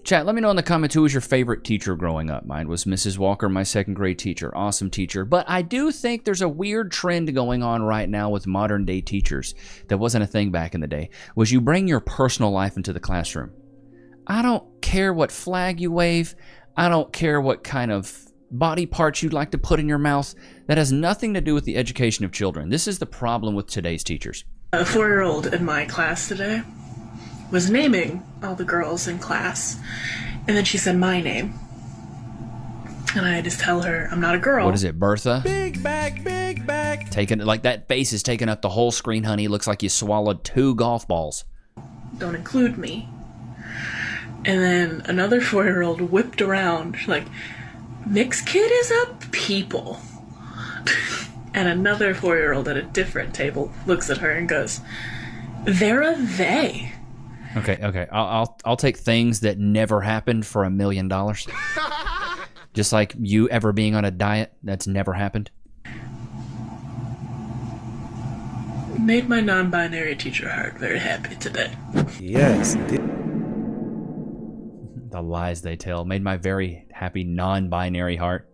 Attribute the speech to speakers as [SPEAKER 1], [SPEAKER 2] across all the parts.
[SPEAKER 1] Chat, let me know in the comments who was your favorite teacher growing up. Mine was Mrs. Walker, my second grade teacher. Awesome teacher. But I do think there's a weird trend going on right now with modern day teachers that wasn't a thing back in the day, was you bring your personal life into the classroom. I don't care what flag you wave. I don't care what kind of body parts you'd like to put in your mouth. That has nothing to do with the education of children. This is the problem with today's teachers.
[SPEAKER 2] A 4-year-old in my class today was naming all the girls in class, and then she said my name. And I had to tell her, I'm not a girl.
[SPEAKER 1] What is it, Bertha?
[SPEAKER 3] Big bag.
[SPEAKER 1] Taking, like, that face is taking up the whole screen, honey. Looks like you swallowed 2 golf balls.
[SPEAKER 2] Don't include me. And then another 4-year-old whipped around, like, Nick's kid is a people. And another 4-year-old at a different table looks at her and goes, they're a they.
[SPEAKER 1] Okay. I'll take things that never happened for $1 million. Just like you ever being on a diet that's never happened.
[SPEAKER 2] Made my non-binary teacher heart very happy today.
[SPEAKER 3] Yes.
[SPEAKER 1] The lies they tell made my very happy non-binary heart.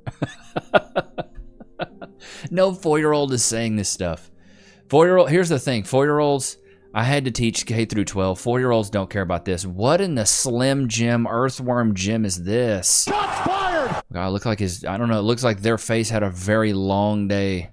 [SPEAKER 1] No 4-year-old is saying this stuff. 4-year-old. Here's the thing. 4-year-olds. I had to teach K through 12. 4-year-olds don't care about this. What in the Slim Jim, Earthworm Jim is this?
[SPEAKER 3] Shots fired!
[SPEAKER 1] God, look like I don't know, it looks like their face had a very long day.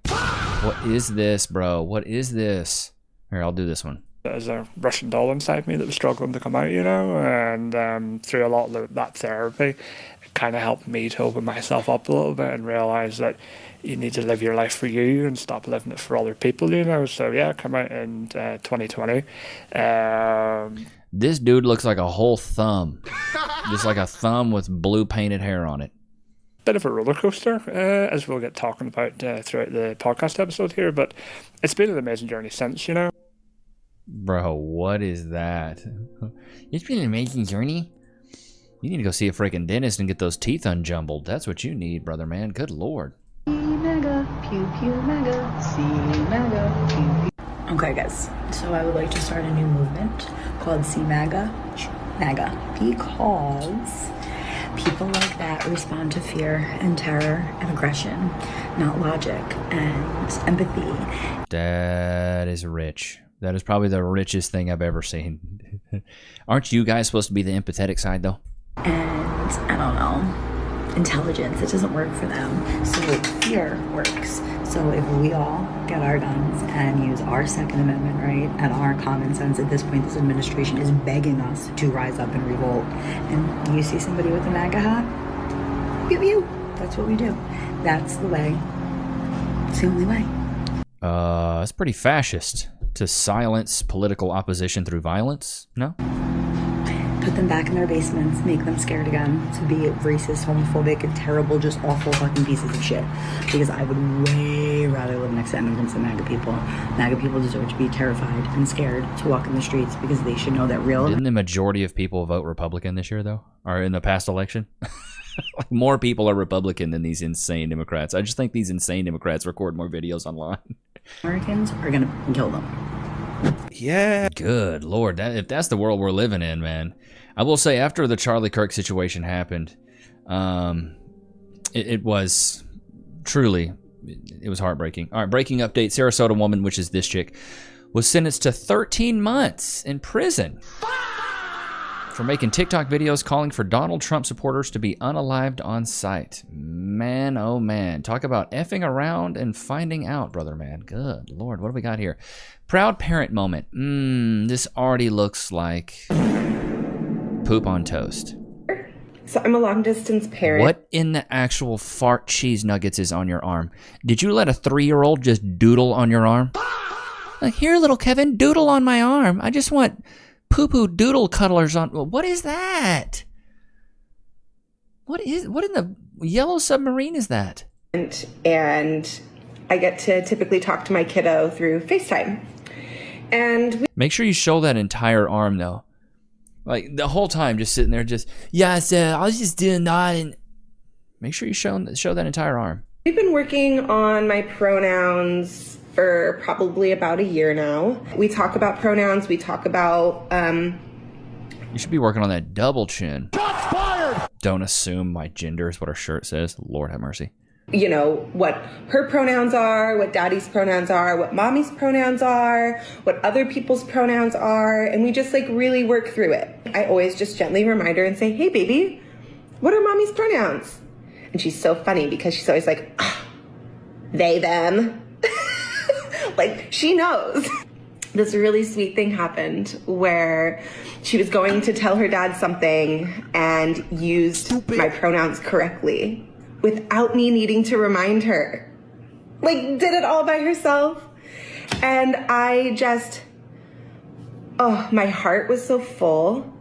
[SPEAKER 1] What is this, bro? What is this? Here, I'll do this one.
[SPEAKER 4] There's a Russian doll inside me that was struggling to come out, you know, and through a lot of that therapy, it kind of helped me to open myself up a little bit and realize that you need to live your life for you and stop living it for other people, you know. So yeah, come out in 2020.
[SPEAKER 1] This dude looks like a whole thumb. Just like a thumb with blue painted hair on it.
[SPEAKER 4] Bit of a roller coaster, as we'll get talking about throughout the podcast episode here, but it's been an amazing journey since, you know.
[SPEAKER 1] Bro, what is that? It's been an amazing journey. You need to go see a freaking dentist and get those teeth unjumbled. That's what you need, brother man. Good Lord.
[SPEAKER 5] Mega, pew pew mega, C mega, pew pew. Okay guys, so I would like to start a new movement called C MAGA, because people like that respond to fear and terror and aggression, not logic and empathy.
[SPEAKER 1] That is rich. That is probably the richest thing I've ever seen. Aren't you guys supposed to be the empathetic side, though?
[SPEAKER 5] And, I don't know, intelligence, it doesn't work for them. So fear works. So if we all get our guns and use our Second Amendment right and our common sense, at this point this administration is begging us to rise up and revolt. And you see somebody with a MAGA hat, pew pew, that's what we do. That's the way. It's the only way.
[SPEAKER 1] It's pretty fascist to silence political opposition through violence, no?
[SPEAKER 5] Put them back in their basements, make them scared again to be racist, homophobic, and terrible, just awful fucking pieces of shit. Because I would way rather live next to immigrants than MAGA people. MAGA people deserve to be terrified and scared to walk in the streets because they should know that real...
[SPEAKER 1] Didn't the majority of people vote Republican this year, though? Or in the past election? More people are Republican than these insane Democrats. I just think these insane Democrats record more videos online.
[SPEAKER 5] Americans are gonna kill them.
[SPEAKER 3] Yeah.
[SPEAKER 1] Good Lord, if that's the world we're living in, man. I will say, after the Charlie Kirk situation happened, it was truly, it was heartbreaking. All right, breaking update. Sarasota woman, which is this chick, was sentenced to 13 months in prison for making TikTok videos calling for Donald Trump supporters to be unalived on site. Man, oh man. Talk about effing around and finding out, brother man. Good Lord, what do we got here? Proud parent moment. This already looks like poop on toast.
[SPEAKER 6] So I'm a long distance parent.
[SPEAKER 1] What in the actual fart cheese nuggets is on your arm? Did you let a 3-year-old just doodle on your arm? Like, here, little Kevin, doodle on my arm. I just want poo-poo doodle cuddlers on. What is that? What in the yellow submarine is that?
[SPEAKER 6] And I get to typically talk to my kiddo through FaceTime. And
[SPEAKER 1] make sure you show that entire arm, though. Like, the whole time, just sitting there, just, yeah, so I was just doing that, and make sure you show that entire arm.
[SPEAKER 6] We've been working on my pronouns for probably about a year now. We talk about pronouns, we talk about...
[SPEAKER 1] You should be working on that double chin. Don't assume my gender is what her shirt says. Lord have mercy.
[SPEAKER 6] You know, what her pronouns are, what daddy's pronouns are, what mommy's pronouns are, what other people's pronouns are, and we just like really work through it. I always just gently remind her and say, hey baby, what are mommy's pronouns? And she's so funny because she's always like, oh, they, them. Like, she knows. This really sweet thing happened where she was going to tell her dad something and used my pronouns correctly without me needing to remind her. Like, did it all by herself. And I just, oh, my heart was so full.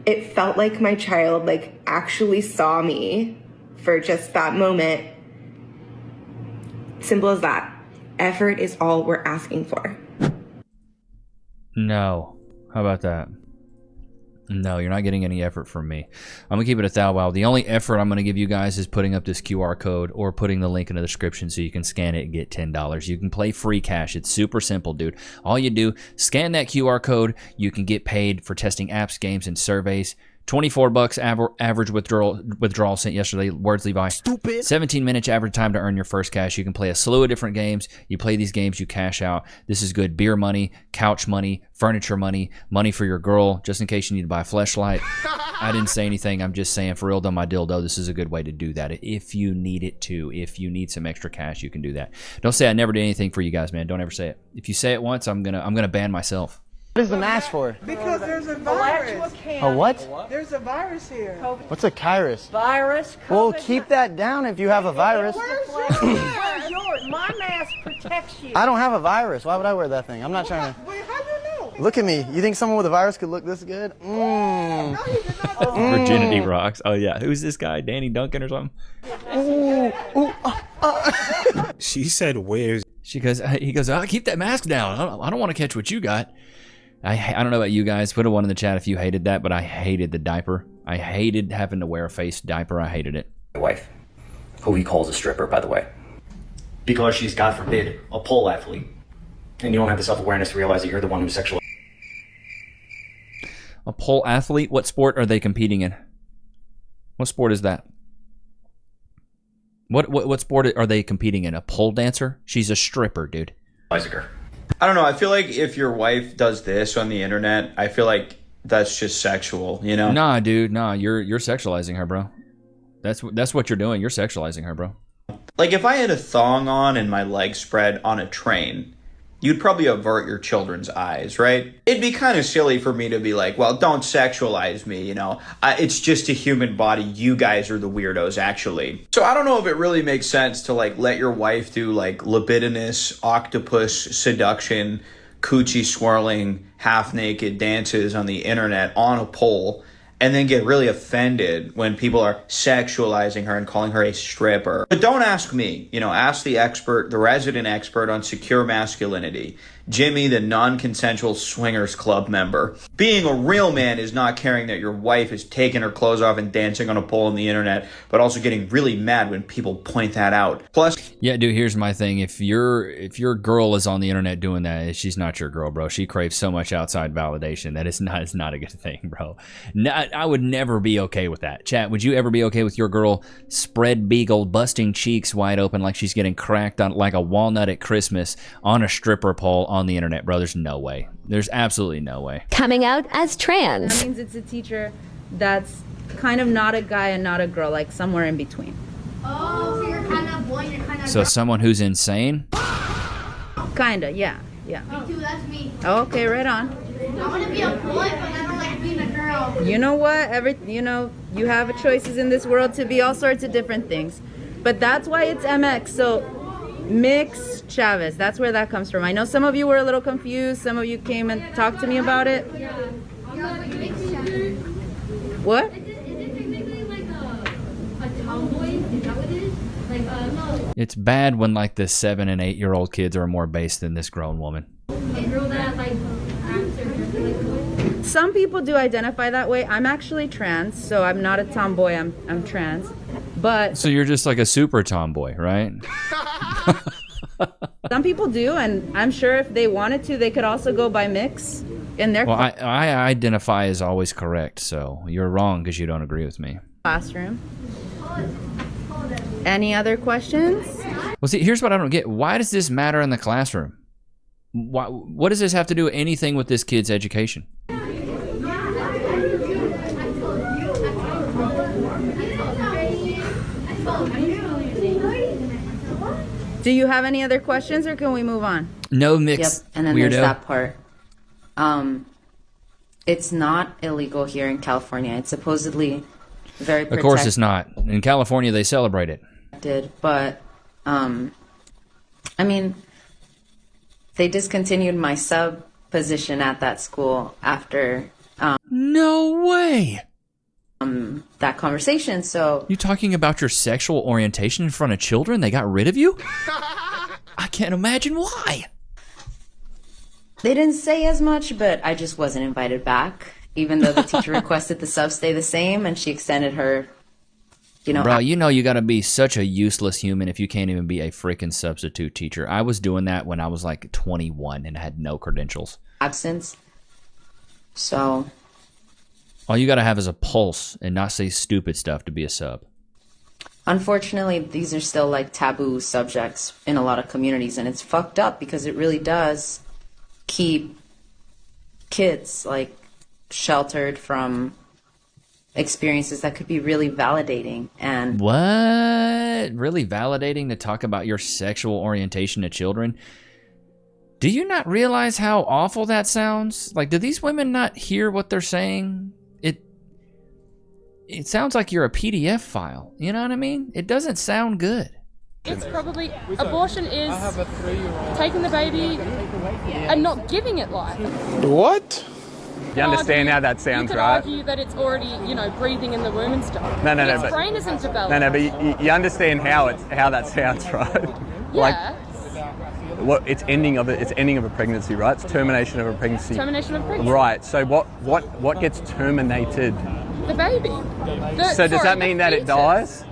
[SPEAKER 6] It felt like my child, like, actually saw me for just that moment. Simple as that. Effort is all we're asking for.
[SPEAKER 1] No. How about that? No, you're not getting any effort from me. I'm going to keep it a thou wow. The only effort I'm going to give you guys is putting up this QR code or putting the link in the description so you can scan it and get $10. You can play free cash. It's super simple, dude. All you do, scan that QR code. You can get paid for testing apps, games, and surveys. $24 average withdrawal sent yesterday. Words, Levi. Stupid. 17 minutes average time to earn your first cash. You can play a slew of different games. You play these games, you cash out. This is good beer money, couch money, furniture money, money for your girl, just in case you need to buy a fleshlight. I didn't say anything. I'm just saying, for real, though, my dildo, this is a good way to do that. If you need it to, if you need some extra cash, you can do that. Don't say I never did anything for you guys, man. Don't ever say it. If you say it once, I'm gonna ban myself.
[SPEAKER 7] What is the mask for?
[SPEAKER 8] Because there's a virus.
[SPEAKER 7] A what?
[SPEAKER 8] There's a virus here.
[SPEAKER 7] What's a virus?
[SPEAKER 8] Virus.
[SPEAKER 7] Well, keep that down if you have a virus.
[SPEAKER 8] Where's yours? My mask protects you.
[SPEAKER 7] I don't have a virus. Why would I wear that thing? I'm not trying to.
[SPEAKER 8] Wait, how do you know?
[SPEAKER 7] Look at me. You think someone with a virus could look this good?
[SPEAKER 8] No, he did not.
[SPEAKER 1] Virginity rocks. Oh, yeah. Who's this guy? Danny Duncan or something?
[SPEAKER 3] She said, where's...
[SPEAKER 1] He goes, oh, keep that mask down. I don't want to catch what you got. I don't know about you guys. Put a one in the chat if you hated that, but I hated the diaper. I hated having to wear a face diaper. I hated it.
[SPEAKER 9] My wife, who he calls a stripper, by the way, because she's, God forbid, a pole athlete, and you don't have the self-awareness to realize that you're the one who's sexual.
[SPEAKER 1] A pole athlete? What sport are they competing in? What sport is that? What sport are they competing in? A pole dancer? She's a stripper, dude.
[SPEAKER 10] I don't know. I feel like if your wife does this on the internet, I feel like that's just sexual, you know?
[SPEAKER 1] Nah, dude. Nah, you're sexualizing her, bro. That's what you're doing. You're sexualizing her, bro.
[SPEAKER 10] Like, if I had a thong on and my legs spread on a train, you'd probably avert your children's eyes, right? It'd be kind of silly for me to be like, well, don't sexualize me, you know? It's just a human body. You guys are the weirdos, actually. So I don't know if it really makes sense to, like, let your wife do, like, libidinous, octopus seduction, coochie swirling, half-naked dances on the internet on a pole, and then get really offended when people are sexualizing her and calling her a stripper. But don't ask me, you know, ask the expert, the resident expert on secure masculinity, Jimmy, the non-consensual swingers club member. Being a real man is not caring that your wife is taking her clothes off and dancing on a pole on the internet, but also getting really mad when people point that out. Plus,
[SPEAKER 1] yeah, dude, here's my thing. If your girl is on the internet doing that, she's not your girl, bro. She craves so much outside validation that it's not a good thing, bro. I would never be okay with that. Chat, would you ever be okay with your girl spread beagle, busting cheeks wide open like she's getting cracked on like a walnut at Christmas on a stripper pole on the internet, bro? There's no way. There's absolutely no way.
[SPEAKER 11] Coming out as trans.
[SPEAKER 12] That means it's a teacher that's kind of not a guy and not a girl, like somewhere in between.
[SPEAKER 11] Oh, so you're kind of boy, you're kind of
[SPEAKER 1] So someone who's insane?
[SPEAKER 12] Kinda, yeah.
[SPEAKER 11] Me too, that's me.
[SPEAKER 12] Okay, right on.
[SPEAKER 11] I want to be a boy, but never like being a girl.
[SPEAKER 12] You know what? You have choices in this world to be all sorts of different things. But that's why it's MX. So Mix Chavez, that's where that comes from. I know some of you were a little confused. Some of you came and talked to me about it. What?
[SPEAKER 11] Is it technically like a tomboy? Is that what it is? Like, no.
[SPEAKER 1] It's bad when like the 7 and 8 year old kids are more base than this grown woman.
[SPEAKER 11] A girl that like acts or dresses like boys?
[SPEAKER 12] Some people do identify that way. I'm actually trans, so I'm not a tomboy. I'm trans. But
[SPEAKER 1] so you're just like a super tomboy, right?
[SPEAKER 12] some people do, and I'm sure if they wanted to, they could also go by mix. in their
[SPEAKER 1] Well, I identify as always correct, so you're wrong because you don't agree with me.
[SPEAKER 12] classroom. Any other questions?
[SPEAKER 1] Well, see, here's what I don't get. Why does this matter in the classroom? What does this have to do with anything with this kid's education?
[SPEAKER 12] Do you have any other questions, or can we move on?
[SPEAKER 1] No mix.
[SPEAKER 13] Yep, and then
[SPEAKER 1] weirdo.
[SPEAKER 13] there's that part. It's not illegal here in California. It's supposedly very protected.
[SPEAKER 1] Of course it's not. In California, they celebrate it.
[SPEAKER 13] But, I mean, they discontinued my sub position at that school after
[SPEAKER 1] no way.
[SPEAKER 13] That conversation. So
[SPEAKER 1] You talking about your sexual orientation in front of children? They got rid of you? I can't imagine why.
[SPEAKER 13] they didn't say as much, but I just wasn't invited back, even though the teacher requested the sub stay the same, and she extended her,
[SPEAKER 1] Bro, you know you gotta be such a useless human if you can't even be a freaking substitute teacher. I was doing that when I was like 21 and had no credentials.
[SPEAKER 13] absence. So
[SPEAKER 1] All you gotta have is a pulse and not say stupid stuff to be a sub.
[SPEAKER 13] unfortunately, these are still like taboo subjects in a lot of communities, and it's fucked up because it really does keep kids like sheltered from experiences that could be really validating. And
[SPEAKER 1] What? Really validating to talk about your sexual orientation to children? Do you not realize how awful that sounds? Like, do these women not hear what they're saying? It sounds like you're a PDF file. You know what I mean? It doesn't sound good.
[SPEAKER 14] It's probably, abortion is taking the baby and not giving it life.
[SPEAKER 15] What? You understand how that
[SPEAKER 14] You
[SPEAKER 15] sounds,
[SPEAKER 14] could
[SPEAKER 15] right?
[SPEAKER 14] argue that it's already, breathing in the womb and stuff.
[SPEAKER 15] No,
[SPEAKER 14] Its
[SPEAKER 15] but
[SPEAKER 14] brain isn't developed.
[SPEAKER 15] No, but you understand how that sounds, right?
[SPEAKER 14] Yeah.
[SPEAKER 15] It's ending of a pregnancy, right? It's termination of a pregnancy.
[SPEAKER 14] Termination of pregnancy.
[SPEAKER 15] Right. So what gets terminated?
[SPEAKER 14] The baby.
[SPEAKER 15] So does that mean that it dies?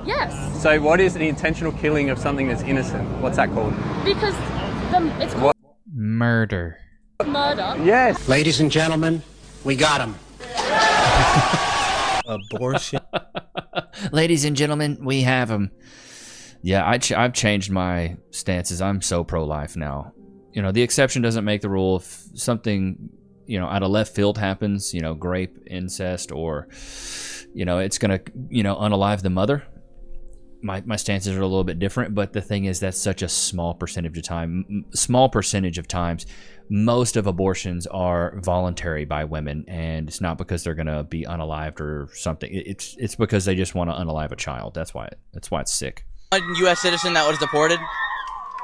[SPEAKER 14] Yes.
[SPEAKER 15] So what is the intentional killing of something that's innocent? What's that called?
[SPEAKER 14] Because it's called
[SPEAKER 1] Murder.
[SPEAKER 14] murder.
[SPEAKER 15] Yes.
[SPEAKER 16] Ladies and gentlemen, we got him.
[SPEAKER 3] Abortion.
[SPEAKER 1] Ladies and gentlemen, we have them. Yeah, I've changed my stances. I'm so pro-life now. The exception doesn't make the rule. If something, out of left field happens, grape, incest, or, it's going to, unalive the mother, my stances are a little bit different. But the thing is, that's such a small percentage of times. Most of abortions are voluntary by women, and it's not because they're going to be unalived or something. It's because they just want to unalive a child. That's why it's sick.
[SPEAKER 17] U.S. citizen that was deported?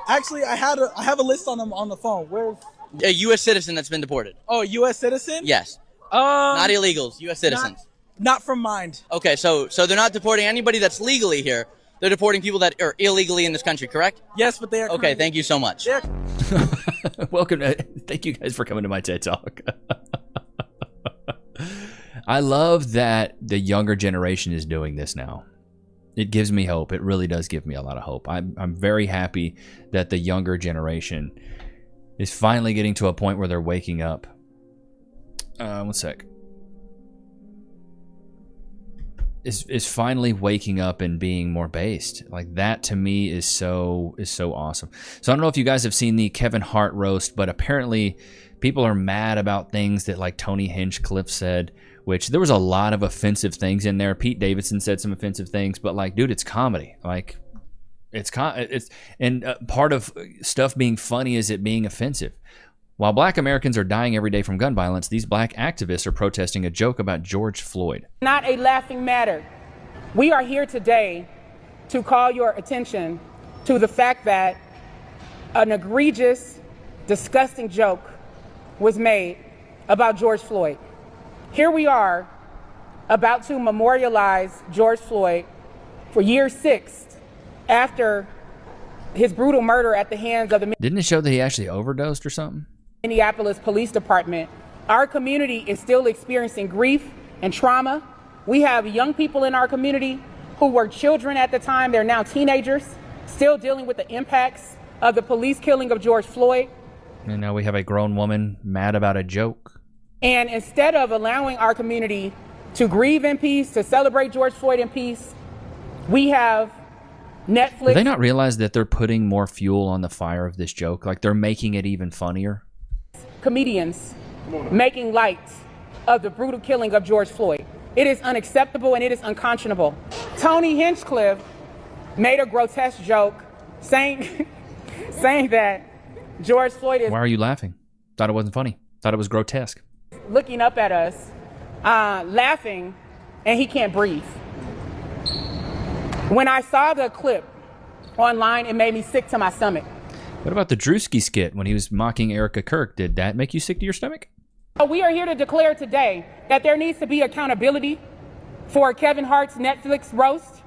[SPEAKER 18] Actually, I have a list on them on the phone. Where's
[SPEAKER 17] A U.S. citizen that's been deported.
[SPEAKER 18] Oh, U.S. citizen?
[SPEAKER 17] Yes. Not illegals, U.S. citizens.
[SPEAKER 18] Not from Mind.
[SPEAKER 17] Okay, so they're not deporting anybody that's legally here. They're deporting people that are illegally in this country, correct?
[SPEAKER 18] Yes, but they are.
[SPEAKER 17] Okay, thank you so much.
[SPEAKER 1] Welcome. Thank you guys for coming to my TED Talk. I love that the younger generation is doing this now. It gives me hope. It really does give me a lot of hope. I'm very happy that the younger generation is finally getting to a point where they're waking up. One sec. Is finally waking up and being more based. Like, that to me is so awesome. So I don't know if you guys have seen the Kevin Hart roast, but apparently people are mad about things that like Tony Hinchcliffe said, which there was a lot of offensive things in there. Pete Davidson said some offensive things, but like, dude, it's comedy. Like, part of stuff being funny is it being offensive. While black Americans are dying every day from gun violence, these black activists are protesting a joke about George Floyd.
[SPEAKER 19] Not a laughing matter. We are here today to call your attention to the fact that an egregious, disgusting joke was made about George Floyd. Here we are about to memorialize George Floyd for year 6 after his brutal murder at the hands of the
[SPEAKER 1] Didn't it show that he actually overdosed or something?
[SPEAKER 19] Minneapolis Police Department. Our community is still experiencing grief and trauma. We have young people in our community who were children at the time. They're now teenagers, still dealing with the impacts of the police killing of George Floyd.
[SPEAKER 1] And now we have a grown woman mad about a joke.
[SPEAKER 19] And instead of allowing our community to grieve in peace, to celebrate George Floyd in peace, we have Netflix.
[SPEAKER 1] Do they not realize that they're putting more fuel on the fire of this joke? Like, they're making it even funnier.
[SPEAKER 19] Comedians making light of the brutal killing of George Floyd. It is unacceptable and it is unconscionable. Tony Hinchcliffe made a grotesque joke saying that George Floyd is...
[SPEAKER 1] Why are you laughing? Thought it wasn't funny. Thought it was grotesque.
[SPEAKER 19] Looking up at us, laughing, and he can't breathe. When I saw the clip online, it made me sick to my stomach.
[SPEAKER 1] What about the Drewski skit when he was mocking Erica Kirk? Did that make you sick to your stomach?
[SPEAKER 19] We are here to declare today that there needs to be accountability for Kevin Hart's Netflix roast.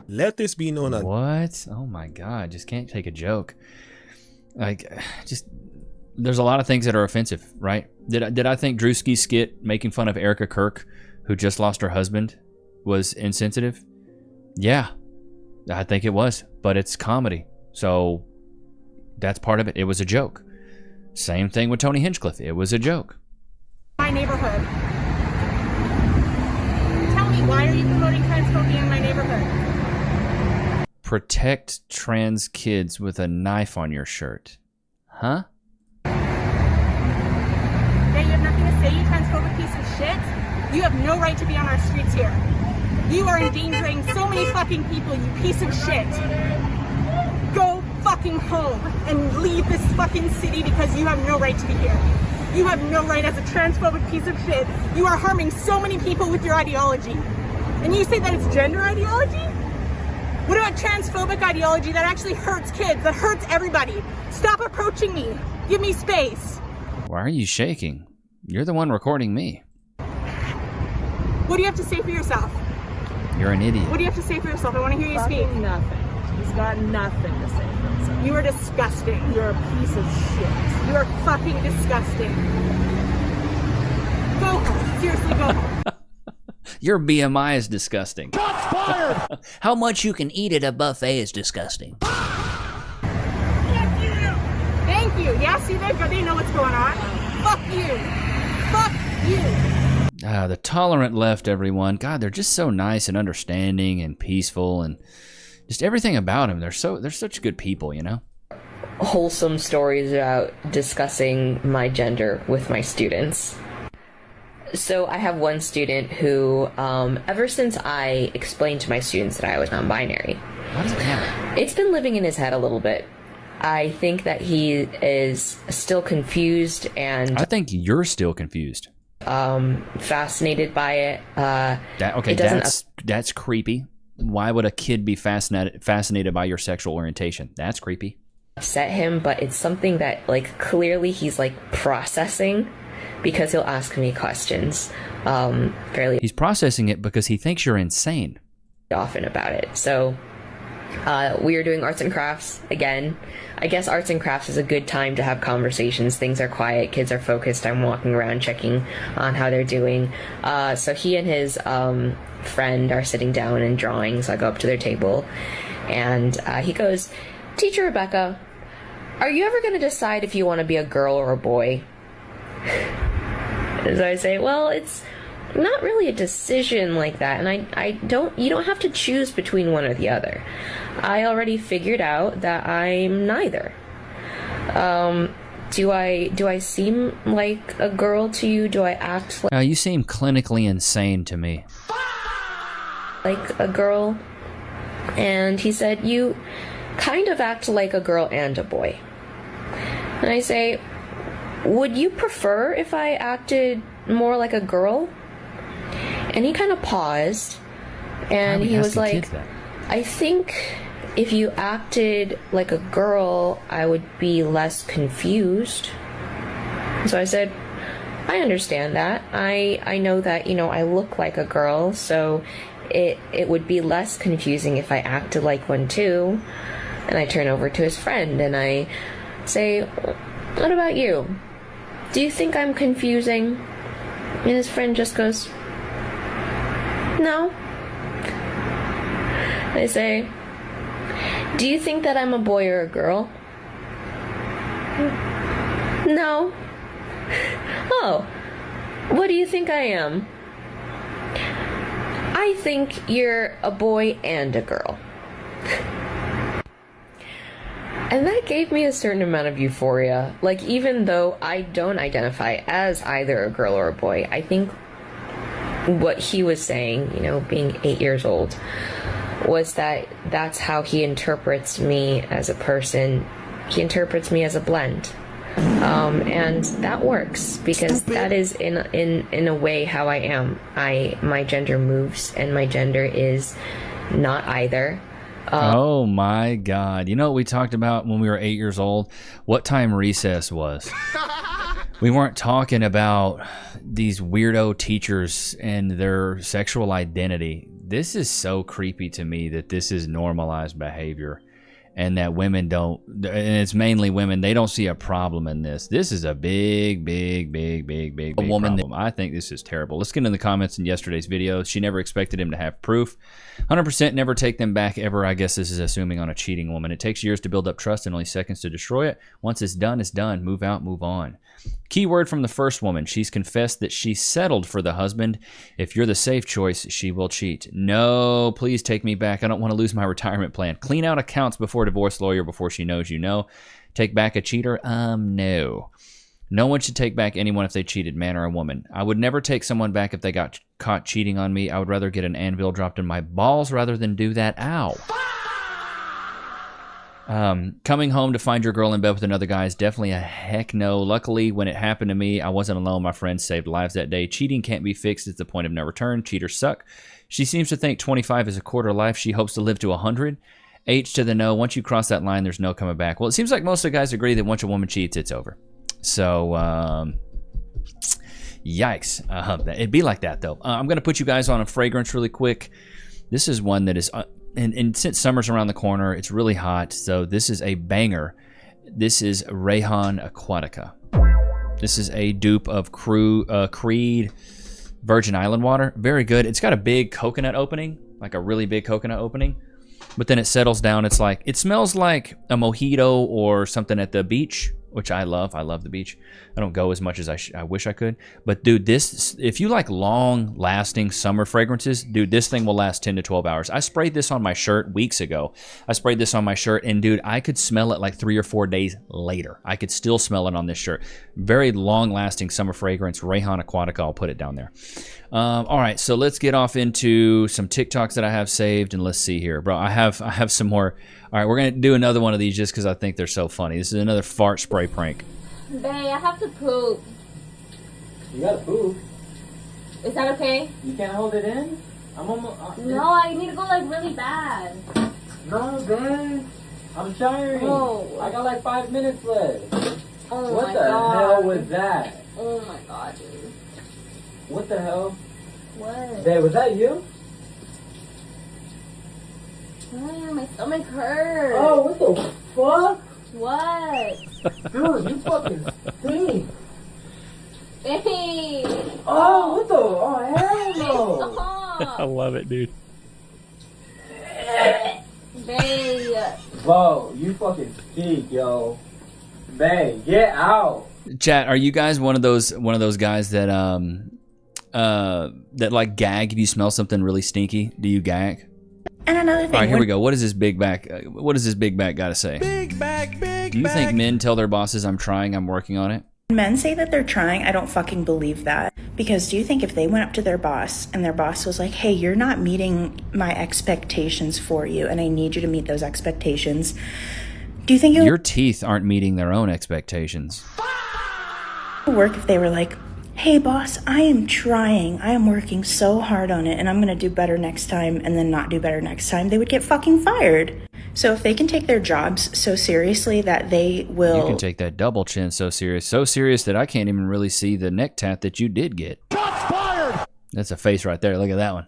[SPEAKER 3] Let this be known as...
[SPEAKER 1] What? Oh my God, just can't take a joke. Like, just, there's a lot of things that are offensive, right? Did I think Drewski's skit making fun of Erica Kirk, who just lost her husband, was insensitive? Yeah, I think it was, but it's comedy. So that's part of it. It was a joke. Same thing with Tony Hinchcliffe. It was a joke.
[SPEAKER 19] My neighborhood. Tell me, why are you promoting transphobia in my neighborhood?
[SPEAKER 1] Protect trans kids with a knife on your shirt. Huh?
[SPEAKER 19] Yeah, you have nothing to say, you transphobic piece of shit. You have no right to be on our streets here. You are endangering so many fucking people, you piece of shit. Go fucking home and leave this fucking city because you have no right to be here. You have no right as a transphobic piece of shit. You are harming so many people with your ideology. And you say that it's gender ideology? What about transphobic ideology that actually hurts kids, that hurts everybody? Stop approaching me. Give me space.
[SPEAKER 1] Why are you shaking? You're the one recording me.
[SPEAKER 19] What do you have to say for yourself?
[SPEAKER 1] You're an idiot.
[SPEAKER 19] What do you have to say for yourself? I want to hear you speak.
[SPEAKER 8] Nothing. He's got nothing to say for himself.
[SPEAKER 19] You are disgusting.
[SPEAKER 8] You're a piece of shit.
[SPEAKER 19] You are fucking disgusting. Go home. Seriously, go home.
[SPEAKER 1] Your BMI is disgusting.
[SPEAKER 8] Shots fired!
[SPEAKER 1] How much you can eat at a buffet is disgusting.
[SPEAKER 19] Thank you. Yeah, see, they know what's going on. Fuck you. Fuck you.
[SPEAKER 1] The tolerant left, everyone. God, they're just so nice and understanding and peaceful and just everything about them. They're such good people, you know?
[SPEAKER 20] Wholesome stories about discussing my gender with my students. So I have one student who, ever since I explained to my students that I was non-binary,
[SPEAKER 1] what does it matter?
[SPEAKER 20] It's been living in his head a little bit. I think that he is still confused, and
[SPEAKER 1] I think you're still confused.
[SPEAKER 20] Fascinated by it.
[SPEAKER 1] That's creepy. Why would a kid be fascinated by your sexual orientation? That's creepy.
[SPEAKER 20] Upset him, but it's something that like clearly he's like processing, because he'll ask me questions fairly.
[SPEAKER 1] He's processing it because he thinks you're insane.
[SPEAKER 20] Often about it. So we are doing arts and crafts again. I guess arts and crafts is a good time to have conversations. Things are quiet, kids are focused. I'm walking around checking on how they're doing. So he and his friend are sitting down and drawing. So I go up to their table and he goes, "Teacher Rebecca, are you ever going to decide if you want to be a girl or a boy?" So I say, well, it's not really a decision like that, and you don't have to choose between one or the other. I already figured out that I'm neither. Do I seem like a girl to you? Do I act like
[SPEAKER 1] you seem clinically insane to me.
[SPEAKER 20] Like a girl? And he said, you kind of act like a girl and a boy. And I say, would you prefer if I acted more like a girl? And he kind of paused, and he was like, I think if you acted like a girl, I would be less confused. So I said, I understand that. I know that, I look like a girl, so it would be less confusing if I acted like one too. And I turn over to his friend and I say, what about you? Do you think I'm confusing? And his friend just goes, no. I say, do you think that I'm a boy or a girl? No. Oh, what do you think I am? I think you're a boy and a girl. And that gave me a certain amount of euphoria. Like, even though I don't identify as either a girl or a boy, I think what he was saying, you know, being 8 years old, was that that's how he interprets me as a person. He interprets me as a blend. And that works, because that is in a way how I am. My gender moves, and my gender is not either.
[SPEAKER 1] Oh my God. You know what we talked about when we were 8 years old? What time recess was. We weren't talking about these weirdo teachers and their sexual identity. This is so creepy to me that this is normalized behavior, and that women don't, and it's mainly women, they don't see a problem in this. This is a big woman problem. I think this is terrible. Let's get in the comments in yesterday's video. She never expected him to have proof. 100% never take them back ever. I guess this is assuming on a cheating woman. It takes years to build up trust and only seconds to destroy it. Once it's done, it's done. Move out, move on. Key word from the first woman. She's confessed that she settled for the husband. If you're the safe choice, she will cheat. No, please take me back. I don't want to lose my retirement plan. Clean out accounts before divorce lawyer before she knows you know. Take back a cheater? No. No one should take back anyone if they cheated, man or a woman. I would never take someone back if they got caught cheating on me. I would rather get an anvil dropped in my balls rather than do that. Ow. Coming home to find your girl in bed with another guy is definitely a heck no. Luckily, when it happened to me, I wasn't alone. My friends saved lives that day. Cheating can't be fixed. It's the point of no return. Cheaters suck. She seems to think 25 is a quarter life. She hopes to live to 100. H to the no. Once you cross that line, there's no coming back. Well, it seems like most of the guys agree that once a woman cheats, it's over. So, yikes. It'd be like that, though. I'm going to put you guys on a fragrance really quick. This is one that is... And since summer's around the corner, it's really hot, so this is a banger. This is Rayhan Aquatica. This is a dupe of Creed Virgin Island water. Very good. It's got a big coconut opening, like a really big coconut opening. But then it settles down. It's like, it smells like a mojito or something at the beach, which I love. I love the beach. I don't go as much as I wish I could. But dude, this, if you like long lasting summer fragrances, dude, this thing will last 10 to 12 hours. I sprayed this on my shirt weeks ago. I sprayed this on my shirt, and dude, I could smell it like 3 or 4 days later. I could still smell it on this shirt. Very long lasting summer fragrance, Rayhan Aquatica. I'll put it down there. All right, so let's get off into some TikToks that I have saved, and let's see here, bro. I have some more. All right, we're gonna do another one of these just because I think they're so funny. This is another fart spray prank.
[SPEAKER 11] Bae, I have to poop.
[SPEAKER 21] You gotta poop.
[SPEAKER 11] Is that okay?
[SPEAKER 21] You can't hold it in? I'm almost...
[SPEAKER 11] No, I need to go like really bad.
[SPEAKER 21] No, babe. I'm showering.
[SPEAKER 11] Oh.
[SPEAKER 21] I got like 5 minutes left.
[SPEAKER 11] Oh
[SPEAKER 21] what
[SPEAKER 11] my
[SPEAKER 21] the
[SPEAKER 11] God.
[SPEAKER 21] hell was that?
[SPEAKER 11] Oh my God, dude.
[SPEAKER 21] What the hell?
[SPEAKER 11] What?
[SPEAKER 21] Babe, was that you?
[SPEAKER 11] My stomach hurts.
[SPEAKER 21] Oh, what the fuck?
[SPEAKER 11] What?
[SPEAKER 21] Dude, you fucking stink.
[SPEAKER 11] Hey.
[SPEAKER 21] Oh, what the? Oh, hell no.
[SPEAKER 11] Stop.
[SPEAKER 1] I love it, dude.
[SPEAKER 11] Bae.
[SPEAKER 21] Bro, you fucking stink, yo. Babe, get out.
[SPEAKER 1] Chat, are you guys one of those guys that that like gag if you smell something really stinky? Do you gag?
[SPEAKER 22] And another thing.
[SPEAKER 1] All right, here we go. What does this big back? What does this big back got to say?
[SPEAKER 22] Big back.
[SPEAKER 1] Do you think men tell their bosses, "I'm trying, I'm working on it"?
[SPEAKER 22] Men say that they're trying. I don't fucking believe that. Because do you think if they went up to their boss and their boss was like, "Hey, you're not meeting my expectations for you, and I need you to meet those expectations," do you think it
[SPEAKER 1] your teeth aren't meeting their own expectations?
[SPEAKER 22] would work if they were like, "Hey boss, I am trying. I am working so hard on it, and I'm gonna do better next time," and then not do better next time? They would get fucking fired. So if they can take their jobs so seriously that they will...
[SPEAKER 1] You can take that double chin so serious that I can't even really see the neck tat that you did get. Shots fired! That's a face right there. Look at that one.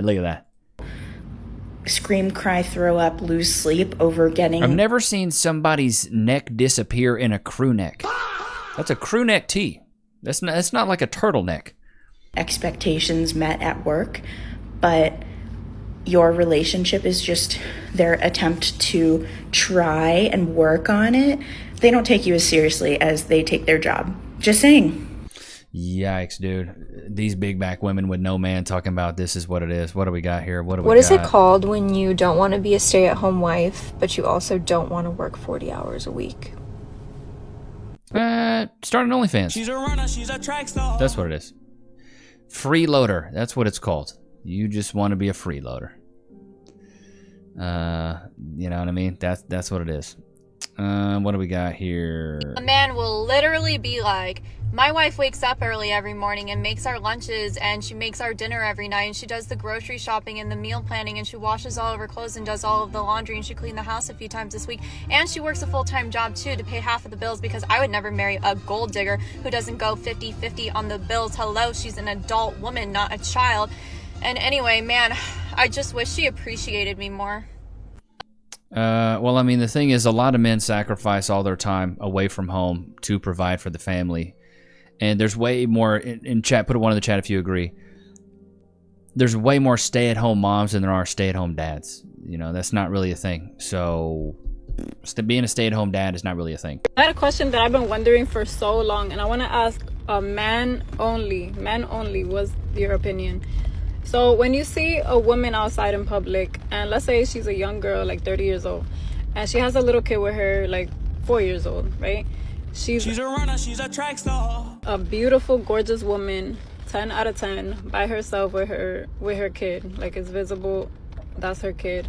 [SPEAKER 1] Look at that.
[SPEAKER 22] Scream, cry, throw up, lose sleep over getting...
[SPEAKER 1] I've never seen somebody's neck disappear in a crew neck. That's a crew neck tee. That's not like a turtleneck.
[SPEAKER 22] Expectations met at work, but your relationship is just their attempt to try and work on it, they don't take you as seriously as they take their job. Just saying.
[SPEAKER 1] Yikes, dude. These big back women with no man talking about this is what it is. What do we got here?
[SPEAKER 2] What is it called when you don't want to be a stay-at-home wife, but you also don't want to work 40 hours a week?
[SPEAKER 1] Start an OnlyFans. She's a runner, she's a track star. That's what it is. Freeloader. That's what it's called. You just want to be a freeloader. You know what I mean? That's what it is. What do we got here?
[SPEAKER 4] A man will literally be like, my wife wakes up early every morning and makes our lunches, and she makes our dinner every night, and she does the grocery shopping and the meal planning, and she washes all of her clothes and does all of the laundry, and she cleans the house a few times this week, and she works a full-time job too to pay half of the bills, because I would never marry a gold digger who doesn't go 50-50 on the bills. Hello, she's an adult woman, not a child. And anyway, man, I just wish she appreciated me more.
[SPEAKER 1] Well, I mean, the thing is, a lot of men sacrifice all their time away from home to provide for the family. And there's way more, in chat, put a 1 in the chat if you agree. There's way more stay-at-home moms than there are stay-at-home dads. You know, that's not really a thing. So, being a stay-at-home dad is not really a thing.
[SPEAKER 23] I had a question that I've been wondering for so long, and I want to ask men only, what's your opinion? So when you see a woman outside in public, and let's say she's a young girl, like 30 years old, and she has a little kid with her, like 4 years old, right? She's a runner, she's a track star. A beautiful, gorgeous woman, 10 out of 10, by herself with her kid. Like, it's visible, that's her kid.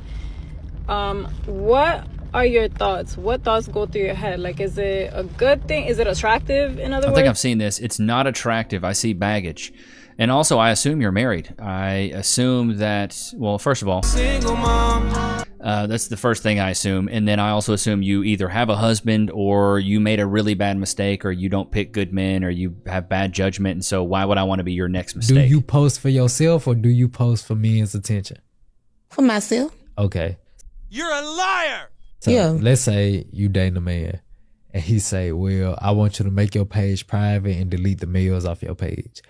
[SPEAKER 23] What are your thoughts? What thoughts go through your head? Like, is it a good thing? Is it attractive, in other words?
[SPEAKER 1] I think I've seen this. It's not attractive. I see baggage. And also, I assume you're married. I assume that, well, first of all, single mom. That's the first thing I assume. And then I also assume you either have a husband, or you made a really bad mistake, or you don't pick good men, or you have bad judgment. And so why would I want to be your next mistake?
[SPEAKER 24] Do you post for yourself, or do you post for men's attention?
[SPEAKER 25] For myself.
[SPEAKER 24] Okay.
[SPEAKER 25] You're a liar.
[SPEAKER 24] So let's say you date a man, and he say, well, I want you to make your page private and delete the males off your page.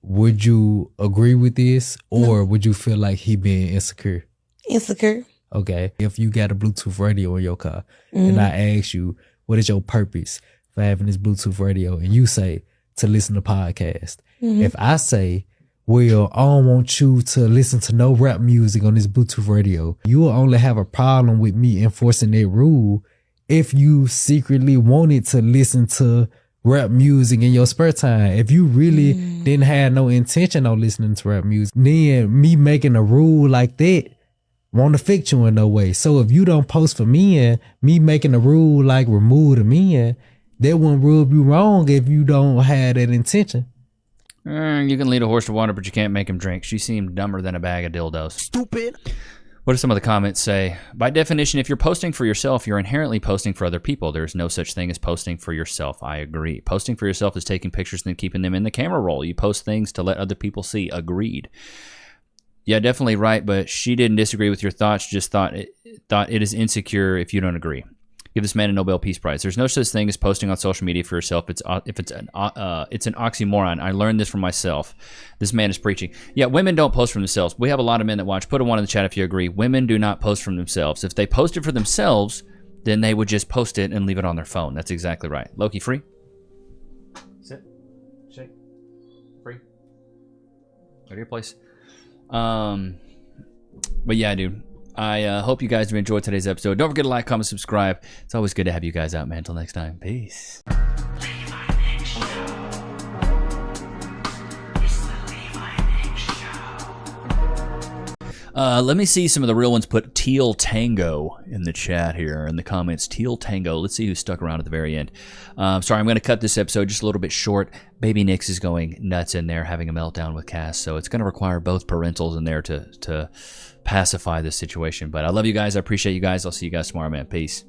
[SPEAKER 24] Would you agree with this, or would you feel like he being insecure?
[SPEAKER 25] Insecure.
[SPEAKER 24] Okay. If you got a Bluetooth radio in your car, and I ask you, what is your purpose for having this Bluetooth radio? And you say, to listen to podcasts. If I say, well, I don't want you to listen to no rap music on this Bluetooth radio, you will only have a problem with me enforcing that rule if you secretly wanted to listen to rap music in your spare time. If you really didn't have no intention on listening to rap music, then me making a rule like that won't affect you in no way. So if you don't post for men, me making a rule like remove the men, that wouldn't rub you wrong if you don't have that intention.
[SPEAKER 1] You can lead a horse to water, but you can't make him drink. She seemed dumber than a bag of dildos.
[SPEAKER 25] Stupid.
[SPEAKER 1] What do some of the comments say? By definition, if you're posting for yourself, you're inherently posting for other people. There's no such thing as posting for yourself. I agree. Posting for yourself is taking pictures and then keeping them in the camera roll. You post things to let other people see. Agreed. Yeah, definitely right, but she didn't disagree with your thoughts. She just thought it is insecure if you don't agree. Give this man a Nobel Peace Prize. There's no such thing as posting on social media for yourself. It's an oxymoron. I learned this from myself. This man is preaching. Yeah, women don't post for themselves. We have a lot of men that watch. Put a 1 in the chat if you agree. Women do not post for themselves. If they posted for themselves, then they would just post it and leave it on their phone. That's exactly right. Loki, free? Sit. Shake. Free. Go to your place. But yeah, dude. I hope you guys have enjoyed today's episode. Don't forget to like, comment, subscribe. It's always good to have you guys out, man. Until next time. Peace. Let me see some of the real ones. Put Teal Tango in the chat here in the comments. Teal Tango. Let's see who stuck around at the very end. Sorry, I'm going to cut this episode just a little bit short. Baby Nichs is going nuts in there, having a meltdown with Cass. So it's going to require both parentals in there to pacify this situation. But I love you guys. I appreciate you guys. I'll see you guys tomorrow, man. Peace.